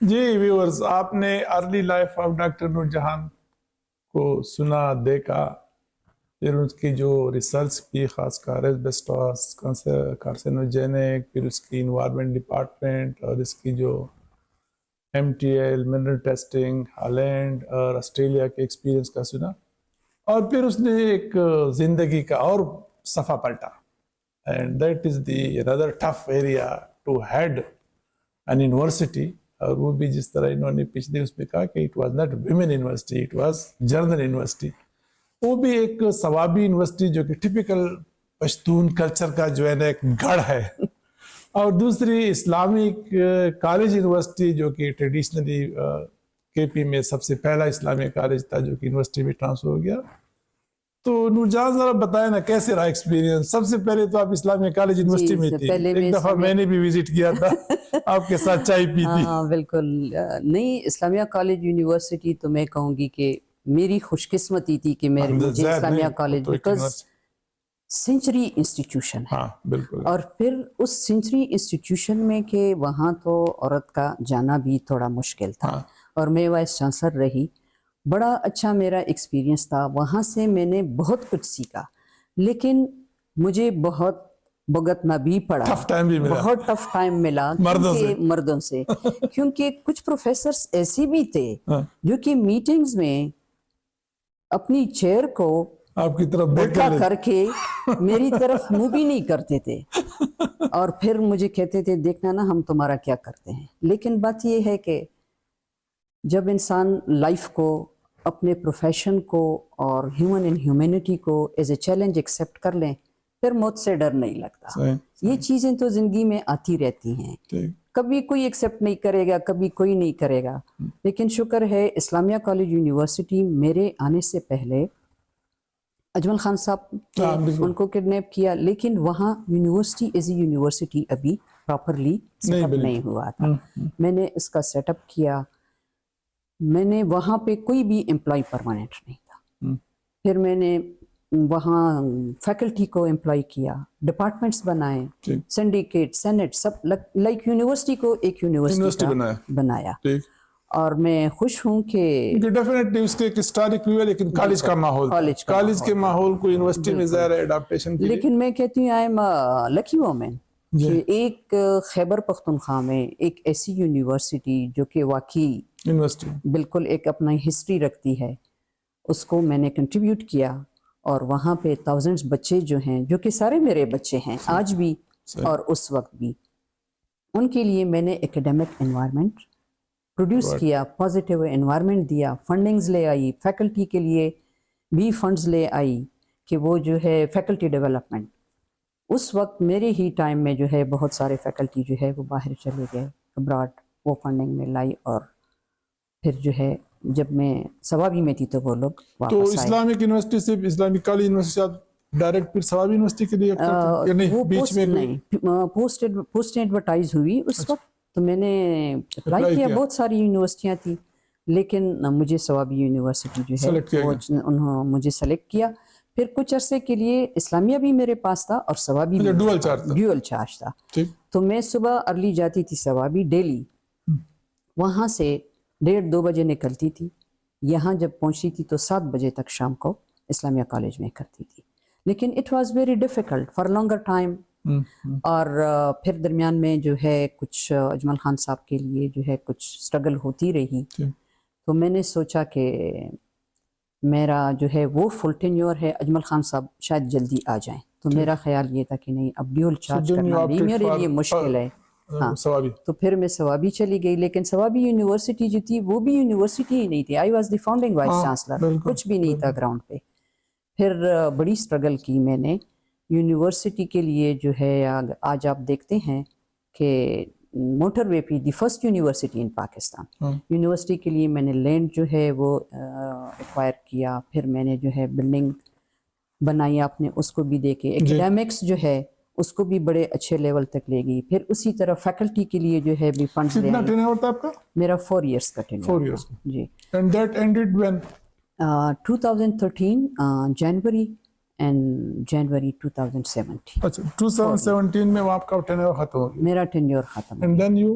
جی viewers, آپ نے early life of doctor نور جہان کو سنا، دیکھا، پھر اس کی جو ریسرچ کی، خاص کر ایسبسٹاس کارسینوجینک، پھر اس کی انوائرمنٹ ڈپارٹمنٹ اور اس کی جو MTL منرل ٹیسٹنگ ہالینڈ اور آسٹریلیا کے ایکسپیرینس کا سنا، اور پھر اس نے ایک زندگی کا اور صفحہ پلٹا. And that is the another tough area to head an university. اور وہ بھی جس طرح انہوں نے پچھلے اس میں کہا کہ it was not women university, it was general university. وہ بھی ایک ثوابی یونیورسٹی جو کہ ٹپیکل پشتون کلچر کا جو ہے نا ایک گڑھ ہے، اور دوسری اسلامک کالج یونیورسٹی جو کہ ٹریڈیشنلی KP میں سب سے پہلا اسلامی کالج تھا جو کہ یونیورسٹی میں ٹرانسفر ہو گیا. تو نورجہاں ذرا بتائیں نا کیسے رہا ایکسپیرینس. سب سے پہلے تو آپ اسلامیہ کالج یونیورسٹی میں تھی، ایک دفعہ میں نے بھی وزٹ کیا تھا، آپ کے ساتھ چائے پی تھی. ہاں بالکل. نہیں، اسلامیہ کالج یونیورسٹی تو میں کہوں گی کہ میری خوش قسمتی تھی کہ مجھے اسلامیہ کالج، بیکاز سینچری انسٹیٹیوشن ہے. ہاں بالکل. اور پھر اس سینچری انسٹیٹیوشن میں کہ وہاں تو عورت کا جانا بھی تھوڑا مشکل تھا، اور میں وائس چانسلر رہی. بڑا اچھا میرا ایکسپیرینس تھا، وہاں سے میں نے بہت کچھ سیکھا، لیکن مجھے بہت بھگتنا بھی پڑا، بہت ٹف ٹائم ملا مردوں سے. کیونکہ کچھ پروفیسرز ایسے بھی تھے جو کہ میٹنگز میں اپنی چیئر کو آپ کی طرف الٹا کر کے میری طرف منہ بھی نہیں کرتے تھے، اور پھر مجھے کہتے تھے دیکھنا نا ہم تمہارا کیا کرتے ہیں. لیکن بات یہ ہے کہ جب انسان لائف کو، اپنے پروفیشن کو اور ہیومن اینڈ ہیومینٹی کو ایز اے چیلنج ایکسیپٹ کر لیں، پھر موت سے ڈر نہیں لگتا. یہ چیزیں تو زندگی میں آتی رہتی ہیں، کبھی کوئی ایکسیپٹ نہیں کرے گا، کبھی کوئی نہیں کرے گا. لیکن شکر ہے اسلامیہ کالج یونیورسٹی میرے آنے سے پہلے اجمل خان صاحب ان کو کڈنیپ کیا، لیکن وہاں یونیورسٹی ایز اے یونیورسٹی ابھی پراپرلی سیٹ اپ نہیں ہوا تھا. میں نے اس کا سیٹ اپ کیا. میں نے وہاں پہ کوئی بھی امپلائی پرماننٹ نہیں تھا. پھر میں نے وہاں فیکلٹی کو امپلائی کیا، ڈپارٹمنٹس بنائے، سنڈیکیٹ، سینٹ، سب لائک یونیورسٹی کو ایک یونیورسٹی بنایا. اور میں خوش ہوں کہ ڈیفینیٹلی اس کے ایک ہسٹورک بھی ہے، لیکن کالج کا ماحول، کالج کے ماحول کو یونیورسٹی میں ظاہر ہے اڈاپٹیشن کی. لیکن میں کہتی ہوں آئی ایم لکی وومن کہ ایک خیبر پختونخوا میں ایک ایسی یونیورسٹی جو کہ واقعی یونیورسٹی بالکل ایک اپنا ہسٹری رکھتی ہے، اس کو میں نے کنٹریبیوٹ کیا. اور وہاں پہ تھاؤزنڈز بچے جو ہیں، جو کہ سارے میرے بچے ہیں آج بھی اور اس وقت بھی، ان کے لیے میں نے ایکیڈیمک انوائرمنٹ پروڈیوس کیا، پازیٹیو انوائرمنٹ دیا، فنڈنگز لے آئی، فیکلٹی کے لیے بھی فنڈز لے آئی کہ وہ جو ہے فیکلٹی ڈیولپمنٹ. اس وقت میرے ہی ٹائم میں جو ہے بہت سارے فیکلٹی جو ہے وہ باہر چلے گئے ابراڈ، وہ فنڈنگ میں لائی. اور پھر جو ہے جب میں ثوابی میں تھی تو وہ لوگ واپس تو آئے. اسلامک یونیورسٹی سے اسلامک کالج یونیورسٹی سے ڈائریکٹ پھر ثوابی یونیورسٹی کے لیے وہ پوسٹ ایڈورٹائز ہوئی اس وقت، تو میں نے اپلائی کیا. بہت ساری یونیورسٹیاں تھیں، لیکن مجھے ثوابی یونیورسٹی جو ہے انہوں مجھے سلیکٹ کیا. پھر کچھ عرصے کے لیے اسلامیہ بھی میرے پاس تھا اور ثوابی بھی ڈیول چارج تھا. تو میں صبح ارلی جاتی تھی ثوابی ڈیلی، وہاں سے 1:30-2 بجے نکلتی تھی. یہاں جب پہنچتی تھی تو 7 بجے تک شام کو اسلامیہ کالج میں کرتی تھی. لیکن it was very difficult for longer time. اور پھر درمیان میں جو ہے کچھ اجمل خان صاحب کے لیے جو ہے کچھ اسٹرگل ہوتی رہی. تو میں نے سوچا کہ میرا جو ہے وہ فل ٹینیور ہے، اجمل خان صاحب شاید جلدی آ جائیں. تو میرا خیال یہ تھا کہ نہیں، اب ڈیول چارج کرنا بھی میرے لیے مشکل ہے. ہاں، تو پھر میں ثوابی چلی گئی. لیکن ثوابی یونیورسٹی جو تھی وہ بھی یونیورسٹی ہی نہیں تھی. I was the founding vice chancellor, کچھ بھی نہیں تھا گراؤنڈ پہ. پھر بڑی اسٹرگل کی میں نے یونیورسٹی کے لیے جو ہے. آج آپ دیکھتے ہیں کہ موٹر وے پہ the first university in Pakistan, university کے لیے میں نے لینڈ جو ہے وہ ایکوائر کیا. پھر میں نے جو ہے بلڈنگ بنائی آپ نے اس کو بھی دیکھے. ایکیڈیمکس جو ہے اس کو بھی بڑے اچھے لیول تک لے گئی. پھر اسی طرح فیکلٹی کے لیے جو ہے بھی فنڈز لے آئی. کتنا ٹینیور تھا آپ کا؟ میرا 4 ایئرس کا ٹینیور تھا جی. And that ended when? 2013 جنوری اینڈ جنوری 2017. اچھا 2017 میں آپ کا ٹینیور ختم ہو گیا. میرا ٹینیور ختم. And then you?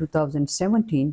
2017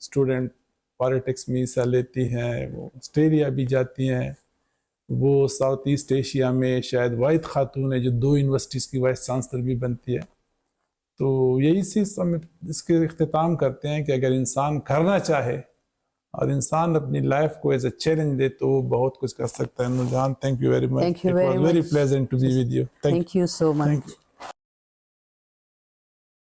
student politics میں حصہ لیتی ہیں، وہ آسٹریلیا بھی جاتی ہیں. وہ ساؤتھ ایسٹ ایشیا میں شاید واحد خاتون ہے جو 2 یونیورسٹیز کی وائس چانسلر بھی بنتی ہے. تو یہی چیز ہم اس کے اختتام کرتے ہیں کہ اگر انسان کرنا چاہے اور انسان اپنی لائف کو ایز اے چیلنج دے تو وہ بہت کچھ کر سکتا ہے. Noorjahan, thank you very much. Thank you It very was very much. pleasant to be with you. Thank you so much. Thank you.